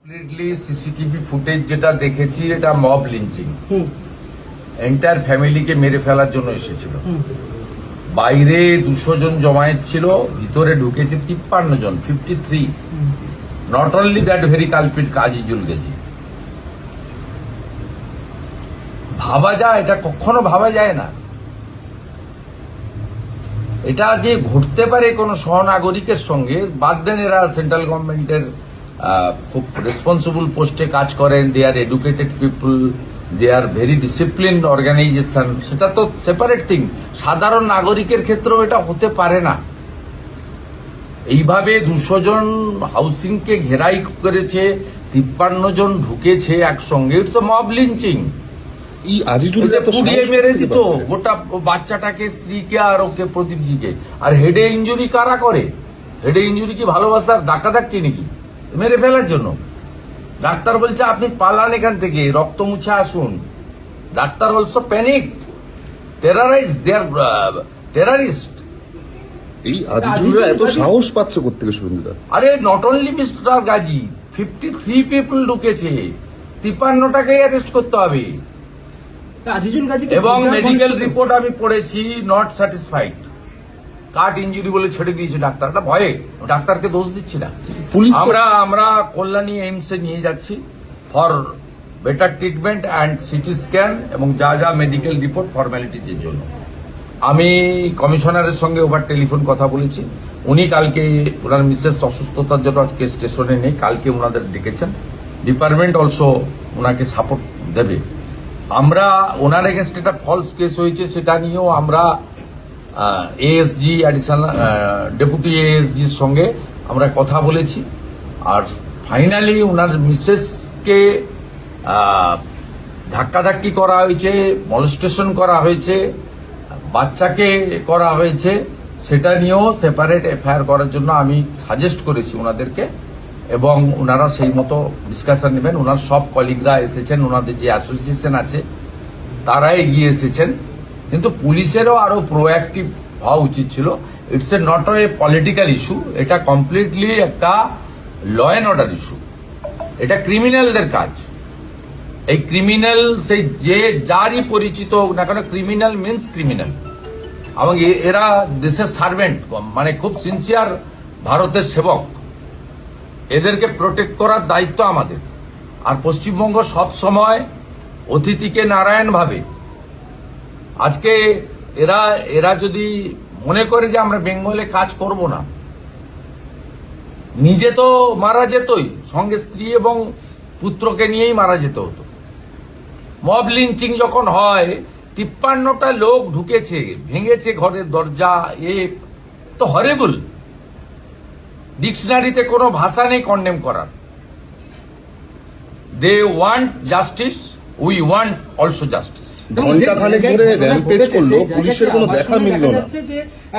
Completely CCTV footage যেটা দেখেছি এটা মব লিঞ্চিং। এন্টায়ার ফ্যামিলিকে মেরে ফেলার জন্য এসেছিল। বাইরে 200 জন জমায়েত ছিল, ভিতরে ঢুকেছে 53 জন, 53। Not only that very culprit Azizul Gazi. ভাবা যায়? এটা কখনো ভাবা যায় না। এটা যে ঘটতে পারে কোন সহনাগরিকের সঙ্গে, বাদ দেন এরা সেন্ট্রাল গভর্নমেন্টের খুব রেসপন্সিবল পোস্টে কাজ করেন, they are educated people, they are very discipline organisation, সেটা তো সেপারেট থিং। সাধারণ নাগরিকের ক্ষেত্রেও এটা হতে পারে না। এইভাবে 200 জন হাউসিংকে ঘেরাই করেছে, 53 জন ঢুকেছে একসঙ্গে, ইটস মব লিঞ্চিং। পুড়িয়ে মেরে দিত গোটা বাচ্চাটাকে, স্ত্রীকে আর ওকে প্রদীপজিকে। আর হেডে ইঞ্জুরি কারা করে? হেডে ইঞ্জুরি কি ভালোবাসার ডাকাডাকি নাকি? মেরে ফেলার জন্য। ডাক্তার বলছে আপনি পালান এখান থেকে, রক্ত মুছে আসুন। ডাক্তার অলসো প্যানিক, টেরারাইজ, দে আর টেরারিস্ট। এই আজিজুলরা এত সাহস পাচ্ছে কোত্থেকে শুভেন্দুদা? আরে not only mister Gazi, 53 people ঢুকেছে, 53টাকে অ্যারেস্ট করতে হবে। আজিজুল গাজী এবং মেডিকেল রিপোর্ট আমি পড়েছি, নট স্যাটিসফাইড। কাট ইঞ্জুরি বলে ছেড়ে দিয়েছে ডাক্তার। এটা ভয়ে, ডাক্তারকে দোষ দিচ্ছি না। আমরা কল্যাণী এইমসে নিয়ে যাচ্ছি for better treatment and CT scan এবং যা যা মেডিকেল রিপোর্ট ফর্মালিটিজের জন্য। আমি কমিশনারের সঙ্গে ওভার টেলিফোন কথা বলেছি। উনি কালকে ওনার মিসেস অসুস্থতার জন্য আজকে স্টেশনে নেই, কালকে ওনাদের ডেকেছেন। ডিপার্টমেন্ট অলসো ওনাকে সাপোর্ট দেবে। আমরা ওনার এগেনস্ট একটা ফলস কেস হয়েছে, সেটা নিয়েও আমরা এএসজি অ্যাডিশনাল ডেপুটি এএসজির সঙ্গে আমরা কথা বলেছি। আর ফাইনালি ওনার মিসেসকে ধাক্কাধাক্কি করা হয়েছে, মলেস্টেশন করা হয়েছে, বাচ্চাকে করা হয়েছে, সেটা নিয়েও সেপারেট এফআইআর করার জন্য আমি সাজেস্ট করেছি ওনাদেরকে। এবং ওনারা সেই মতো ডিসকাশন নেবেন। ওনার সব কলিগরা এসেছেন, ওনাদের যে অ্যাসোসিয়েশন আছে তারা এগিয়ে এসেছেন। কিন্তু পুলিশেরও আরো প্রোঅ্যাক্টিভ হওয়া উচিত ছিল। It's a not a political issue, এটা কমপ্লিটলি একটা ল অ্যান্ড অর্ডার ইস্যু। এটা ক্রিমিনালদের কাজ। এই ক্রিমিনাল সেই যে যারই পরিচিত হোক না কেন, ক্রিমিনাল মিন্স ক্রিমিনাল। এবং এরা দেশের সার্ভেন্ট, মানে খুব সিনসিয়ার ভারতের সেবক। এদেরকে প্রোটেক্ট করার দায়িত্ব আমাদের। আর পশ্চিমবঙ্গ সব সময় অতিথিকে নারায়ণ ভাবে। আজকে এরা যদি মনে করে যে আমরা বেঙ্গলে কাজ করব না, নিজে তো মারা যেতই, সঙ্গে স্ত্রী এবং পুত্রকে নিয়েই মারা যেতে হতো। মব লিঞ্চিং যখন হয়, 53টা লোক ঢুকেছে, ভেঙেছে ঘরের দরজা, তো হরেবল। ডিকশনারিতে কোনো ভাষা নেই কন্ডেম করার। They want justice, we want also justice. ঘন্টা খানেক ধরে র্যাম্পেজ করলো, পুলিশের কোনো দেখা মিলল না।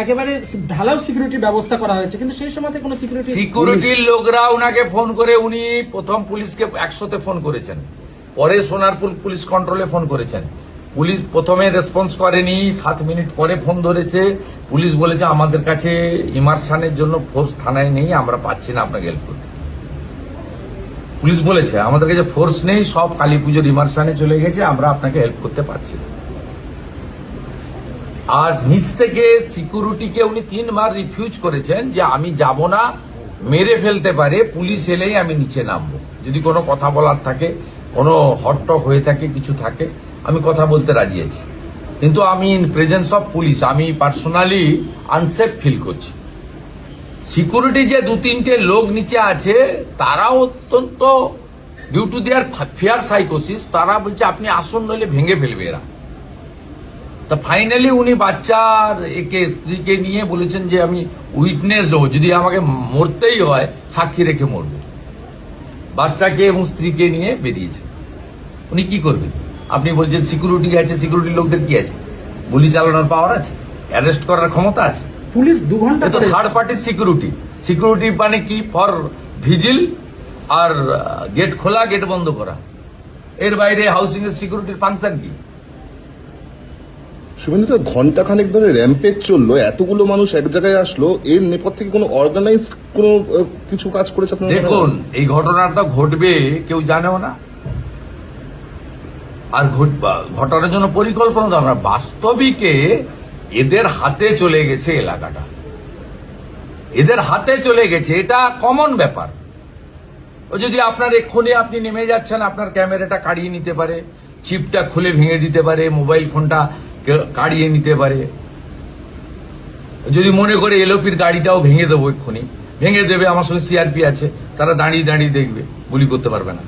একেবারে ঢালাও সিকিউরিটি ব্যবস্থা করা হয়েছে, কিন্তু সেই সময় কোনো সিকিউরিটির লোকরা উনাকে ফোন করে, উনি প্রথম পুলিশকে 100তে ফোন করেছেন, পরে সোনারপুর পুলিশ কন্ট্রোলে ফোন করেছেন। পুলিশ প্রথমে রেসপন্স করেনি, 7 মিনিট পরে ফোন ধরেছে। পুলিশ বলেছে আমাদের কাছে ইমার্শনের জন্য ফোর্স থানায় নেই, আমরা পাচ্ছি না আপনাকে হেল্প করতে। পুলিশ বলেছে আমাদের কাছে ফোর্স নেই, সব কালী পুজোর ইমার্শনে চলে গেছে, আমরা আপনাকে হেল্প করতে পারছি না। আর নিচ থেকে সিকিউরিটিকে উনি 3 বার রিফিউজ করেছেন যে আমি যাব না, মেরে ফেলতে পারে, পুলিশ এলেই আমি নিচে নামবো। যদি কোনো কথা বলার থাকে, কোনো হটটক হয়ে থাকে, কিছু থাকে, আমি কথা বলতে রাজি আছি। কিন্তু আমি ইন প্রেজেন্স অফ পুলিশ আমি পার্সোনালি আনসেফ ফিল করছি। সিকিউরিটি যে 2-3টে লোক নিচে আছে, তারাও অত্যন্ত ডিউ টু দেয়ার ফিয়ার সাইকোসিস, তারা বলছে আপনি আসুন, নইলে ভেঙে ফেলবে এরা। তা ফাইনালি উনি বাচ্চার স্ত্রীকে নিয়ে বলেছেন যে আমি উইটনেস দেবো, যদি আমাকে মরতেই হয় সাক্ষী রেখে মরব। বাচ্চাকে এবং স্ত্রীকে নিয়ে বেরিয়েছে। উনি কি করবেন? আপনি বলছেন সিকিউরিটি আছে, সিকিউরিটি লোকদের কি আছে? গুলি চালানোর পাওয়ার আছে? অ্যারেস্ট করার ক্ষমতা আছে? পুলিশ 2 ঘন্টা তো থার্ড পার্টি সিকিউরিটি। সিকিউরিটি মানে কি? ফর ভিজিল আর গেট খোলা, গেট বন্ধ করা। এর বাইরে হাউসিং এর সিকিউরিটির ফাংশন কি? শুভেন্দু, ঘন্টা খানেক ধরে র্যাম্পেজ চললো, এতগুলো মানুষ এক জায়গায় আসলো, এর নেপথ্যে কি কোনো অর্গানাইজড কোনো কিছু কাজ করেছে আপনারা? দেখুন, এই ঘটনাটা ঘটবে কেউ জানেও না, আর ঘটানোর জন্য পরিকল্পনা তো আমরা বাস্তবিকে এদের হাতে চলে গেছে এলাকাটা, এদের হাতে চলে গেছে, এটা কমন ব্যাপার। ও যদি আপনার এক্ষুনি আপনি নেমে যাচ্ছেন, আপনার ক্যামেরাটা কাড়িয়ে নিতে পারে, চিপটা খুলে ভেঙে দিতে পারে, মোবাইল ফোনটা কাড়িয়ে নিতে পারে। যদি মনে করে এলওপির গাড়িটাও ভেঙে দেবো, এক্ষুনি ভেঙে দেবে। আমার সঙ্গে সিআরপি আছে, তারা দাঁড়িয়ে দাঁড়িয়ে দেখবে, গুলি করতে পারবে না।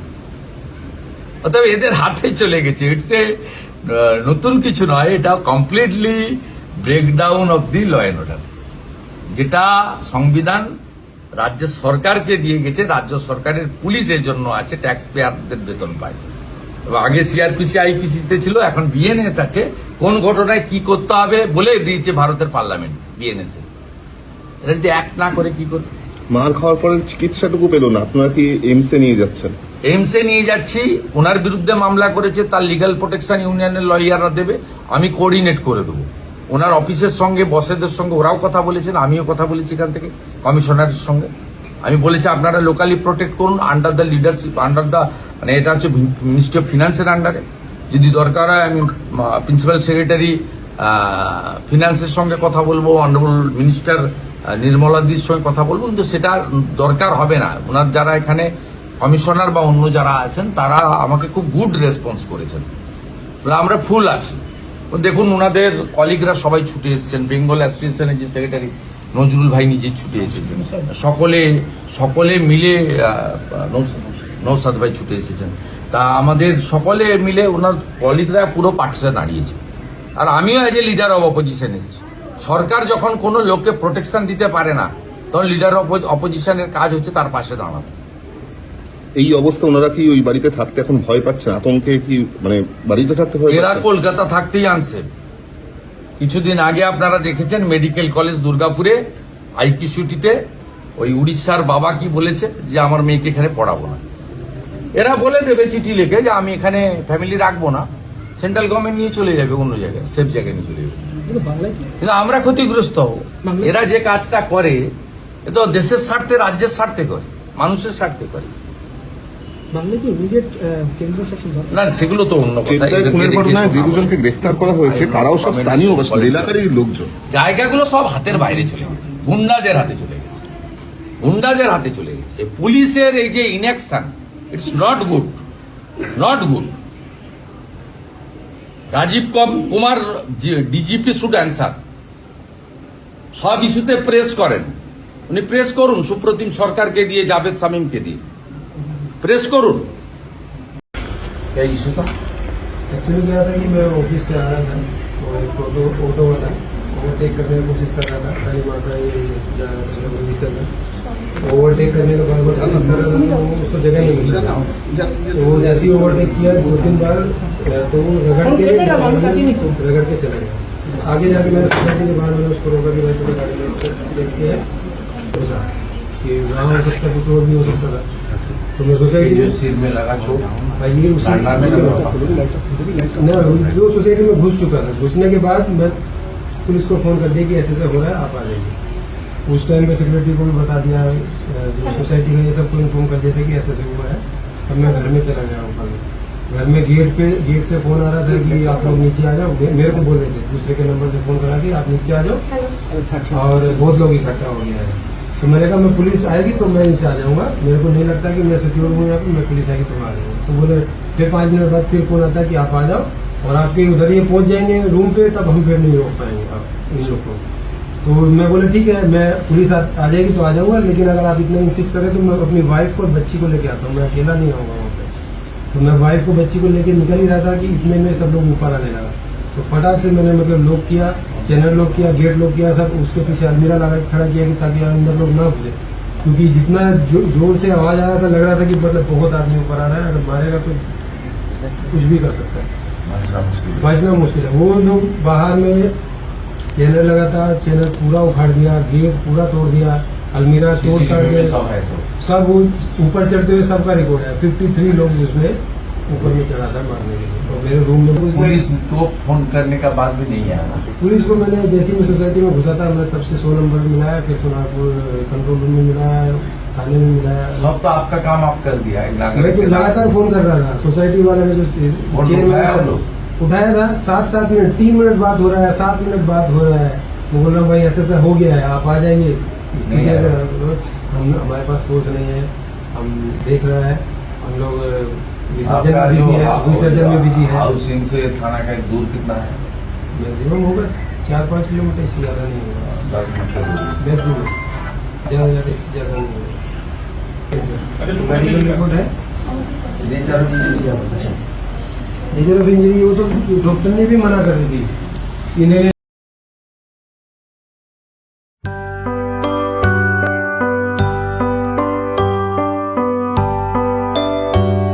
অতএব এদের হাতে চলে গেছে। ইটস এ নতুন কিছু নয়, এটা completely breakdown of the law and order, যেটা সংবিধান রাজ্য সরকারকে দিয়ে গেছে। রাজ্য সরকারের পুলিশের জন্য আছে, ট্যাক্স পেয়ারদের বেতন পায়। আগে সিআরপিসি আইপিসিতে ছিল, এখন বিএনএস আছে। কোন ঘটনায় কি করতে হবে বলে দিয়েছে ভারতের পার্লামেন্ট বিএনএস এ। এটা যদি অ্যাক্ট না করে কি করবে? মার খাওয়ার পরে চিকিৎসাটুকু পেল না, আপনারা কি এইমসে নিয়ে যাচ্ছেন? এইমসে নিয়ে যাচ্ছি। ওনার বিরুদ্ধে মামলা করেছে, তার লিগ্যাল প্রোটেকশন ইউনিয়নের লয়াররা দেবে, আমি কোঅর্ডিনেট করে দেবো। ওনার অফিসের সঙ্গে, বসেদের সঙ্গে ওরাও কথা বলেছেন, আমিও কথা বলেছি এখান থেকে কমিশনারের সঙ্গে। আমি বলেছি আপনারা লোকালি প্রোটেক্ট করুন, under the leadership, under the, মানে এটা হচ্ছে মিনিস্ট্রি অফ ফিনান্সের আন্ডারে। যদি দরকার হয় আমি প্রিন্সিপাল সেক্রেটারি ফিনান্সের সঙ্গে কথা বলবো, অনারেবল মিনিস্টার নির্মলাদির সঙ্গে কথা বলবো, কিন্তু সেটা দরকার হবে না। ওনার যারা এখানে কমিশনার বা অন্য যারা আছেন, তারা আমাকে খুব গুড রেসপন্স করেছেন, আমরা ফুল আছি। দেখুন, ওনাদের কলিগরা সবাই ছুটে এসেছেন, বেঙ্গল অ্যাসোসিয়েশনের যে সেক্রেটারি নজরুল ভাই নিজে ছুটে এসেছেন, সকলে মিলে, নৌসাদ ভাই ছুটে এসেছেন। তা আমাদের সকলে মিলে ওনার কলিগরা পুরো পার্টিসে দাঁড়িয়েছে। আর আমিও as a leader of opposition এসেছি। সরকার যখন কোনো লোককে প্রোটেকশন দিতে পারে না, তখন লিডার অব অপোজিশনের কাজ হচ্ছে তার পাশে দাঁড়ানো। এই অবস্থা, ওনারা কি ওই বাড়িতে থাকতে এখন ভয় পাচ্ছেন? আতঙ্কে কি, মানে বাড়িতে থাকতে ভয় এরা পাচ্ছেন? কলকাতা থাকতেই আনছে। কিছুদিন আগে আপনারা দেখেছেন মেডিকেল কলেজ দুর্গাপুরে আইকিউসিটিতে ওই উড়িষ্যার বাবা কি বলেছে, যে আমার মেয়েকে এখানে পড়াবো না। এরা বলে দেবে চিঠি লিখে যে আমি এখানে ফ্যামিলি রাখবো না, সেন্ট্রাল গভর্নমেন্ট নিয়ে চলে যাবে অন্য জায়গায়, সেফ জায়গায় নিয়ে চলে যাবে। কিন্তু আমরা ক্ষতিগ্রস্ত হব। এরা যে কাজটা করে, এ তো দেশের স্বার্থে, রাজ্যের স্বার্থে করে, মানুষের স্বার্থে করে। না, সেগুলো তো অন্য কথা। চেন্নাই খুনের ঘটনায় যে দুজনকে গ্রেফতার করা হয়েছে, তারাও সব স্থানীয় বাসিন্দা, এলাকারই লোকজন। জায়গাগুলো সব হাতের বাইরে চলে গেছে, গুন্ডাদের হাতে চলে গেছে, গুন্ডাদের হাতে চলে গেছে। পুলিশের এই যে inaction, it's not good, not good. Rajiv Kumar DGP should answer. সব ইস্যুতে প্রেস করেন, উনি প্রেস করুন, সুপ্রতিম সরকারকে দিয়ে, জাভেদ শামীমকে দিয়ে प्रेस करूँ। क्या इशू था? एक्चुअली क्या था कि मैं ऑफिस से आ रहा था, तो एक ऑटो वाला ओवरटेक करने की कोशिश कर रहा था, काली माता ओवरटेक करने के बाद कोशिश कर रहा था, तो उसको जगह नहीं मिली। तो वो जैसे ही ओवरटेक किया 2-3 बार, तो वो रगड़ के चला गया। आगे जाके मैंने सोसाइटी के बाहर मैंने उसको रोका कि भाई थोड़ी गाड़ी में देखिए कि वहाँ हो सकता, कुछ और भी हो सकता था। तो मैं सोसाइटी जो सिर में लगा चोट, भाई ये जो सोसाइटी में घुस चुका था, घुसने के बाद मैं पुलिस को फोन कर दिया कि ऐसे ऐसे हो रहा है, आप आ जाइए। उस टाइम पे सेक्रेटरी को भी बता दिया, जो सोसाइटी है ये सबको इन्फॉर्म कर दिया था कि ऐसे ऐसे हुआ है। अब मैं घर में चला गया हूँ। घर में गेट से फोन आ रहा था कि आप लोग नीचे आ जाओ। मेरे को बोल रहे थे, दूसरे के नंबर से फोन करा के आप नीचे आ जाओ, और बहुत लोग इकट्ठा हो गया है। तो मैंने कहा मैं पुलिस आएगी तो मैं नीचे आ जाऊंगा, मेरे को नहीं लगता कि मैं सिक्योर हूँ यहाँ पे, मैं पुलिस आएगी तो मैं आ जाऊंगा। तो बोले फिर 5 मिनट बाद फिर फोन आता है कि आप आ जाओ, और आपके उधर ये पहुंच जाएंगे रूम पे, तब हम फिर नहीं रोक पाएंगे आप इन लोग को। तो मैं बोले ठीक है, मैं पुलिस आ जाएगी तो आ जाऊंगा, लेकिन अगर आप इतना इंसिस्ट करें तो मैं अपनी वाइफ को और बच्ची को लेके आता हूँ, मैं अकेला नहीं आऊंगा वहाँ पे। तो मैं वाइफ को बच्ची को लेके निकल ही रहा था कि इतने में सब लोग ऊपर आने लगा। तो फटाक से मैंने मतलब लॉक किया, चैनल लॉक किया, गेट लॉक किया, सब उसके पीछे अलमीरा लगा खड़ा किया कि ताकि अंदर लोग ना घुसे, क्योंकि जितना जोर से आवाज आ रहा था, लग रहा था कि मतलब बहुत आदमी ऊपर आ रहा है, अगर मारेगा तो कुछ भी कर सकता है, बचना मुश्किल है। वो लोग बाहर में चैनल लगा था, चैनल पूरा उखाड़ दिया, गेट पूरा तोड़ दिया, अलमीरा तोड़ कर के सब ऊपर चढ़ते हुए सबका रिकॉर्ड है। 53 लोग उसमें ऊपर में चढ़ा था मारने के लिए। और मेरे रूम में पुलिस को फोन करने का बाद भी नहीं आया। पुलिस को मैंने जैसे ही मैं सोसाइटी में घुसा था, मैं तब से 100 नंबर मिलाया, फिर सोनारपुर कंट्रोल रूम में मिलाया, थाने में मिलाया। सब तो आपका काम आप कर दिया। एक मैं नागरिक तो के लगातार नाते। फोन कर रहा था, सोसाइटी वाले ने जो फोन चेयरमैन उठाया वो था, लोग? उठाया था। 7-7 मिनट, 3 मिनट बात हो रहा है, 7 मिनट बात हो रहा है। मैं बोल रहा हूँ भाई ऐसा हो गया है, आप आ जाइए। नहीं आया। हमारे पास फोर्स नहीं है, हम देख रहे हैं, हम लोग विसर्जन आपका में जो बिजी है, विसर्जन में बिजी है। हाउसिंग से थाना का दूर कितना है? मैक्सिमम होगा 4-5 किलोमीटर, इससे ज्यादा नहीं होगा। 10 मिनट का दूरी। मैक्सिमम ज्यादा इससे ज्यादा नहीं होगा। मेडिकल रिपोर्ट है, nature of injury. Nature of injury, वो तो डॉक्टर ने भी मना कर दी थी। इन्हें